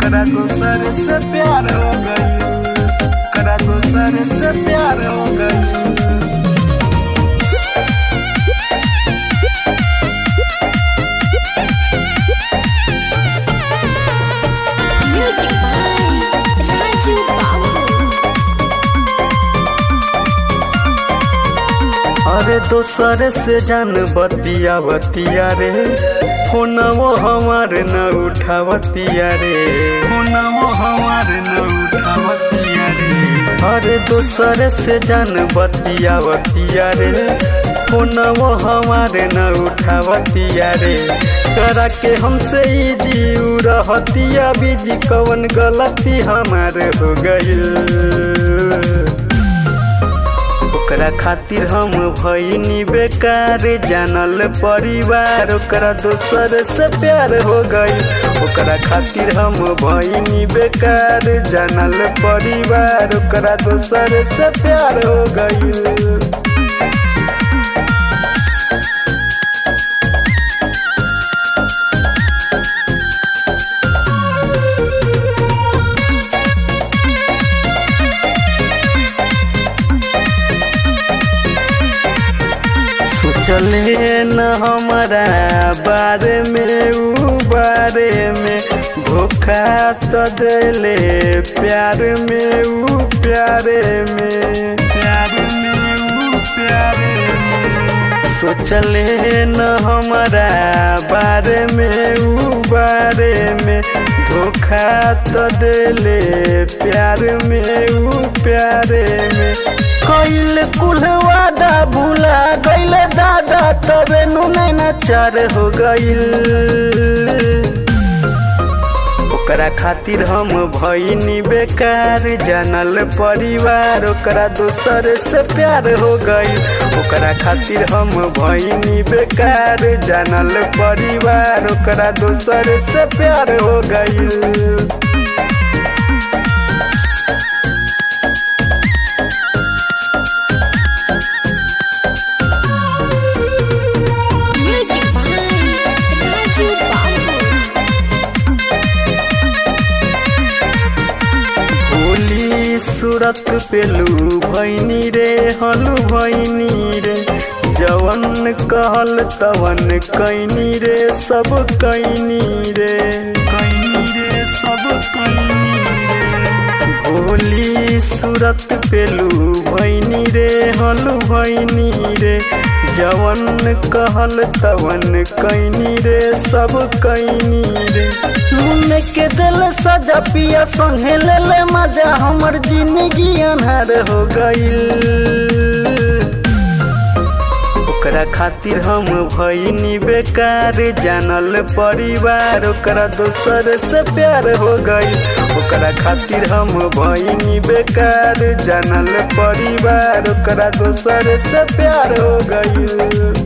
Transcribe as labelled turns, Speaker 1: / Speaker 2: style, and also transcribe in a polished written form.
Speaker 1: करा दूसर से प्यार हो गई, करा दूसर से प्यार हो गई। अरे दोसर से जान बतिया बतिया रे, फोनवो हमार न उठावतिया रे, फोनवो हमार न उठावतिया रे। अरे दोसर से जान बतिया बतिया रे, फोनवो हमार न उठावतिया रे। करा के हमसे ई जीव रहतिया बीजी, कवन गलती हमार हो गई। ओकरा खातिर हम भईनी बेकार, जानल परिवार ओकरा दोसर से प्यार हो गई। ओकरा खातिर हम भईनी बेकार, जानल परिवार ओकरा दोसर से प्यार हो गई। चले न हमारा बारे में ऊ बारे में, धोखा तो देले प्यार में ऊ प्यारे में, प्यार में ऊ प्यारे में। सोचले न हमारा बारे में ऊ बारे में, धोखा तो देले प्यार में ऊ प्यारे में। कइल कुल वादा भूला गइल दादा, तबे नैना चार हो गइल। ओकरा खातिर हम भईनी बेकार, जानल परिवार ओकरा दोसर से प्यार हो गइल। ओकरा खातिर हम भईनी बेकार, जानल परिवार ओकरा दोसर से प्यार हो गइल। सूरत पेलू भैनी रे, हलू भैनी रे, जवन कहल तवन कैनी रे, सब कैनी रे, कैनी रे सब कैनी रे। भोली सूरत पेलू भैनी रे, हलू भैनी रे, जवन कहल तवन कैनी रे, सब कैनी रे। मुन्ने के दिल सजा पिया संगे ले ले मजा, हमर जिंदगी अन्हार हो गइल। ओकरा खातिर हम भईनी बेकार, जानल परिवार ओकरा दोसर से प्यार हो गइल। ओकरा खातिर हम भईनी बेकार, जानल परिवार ओकरा दोसर से प्यार हो गइल।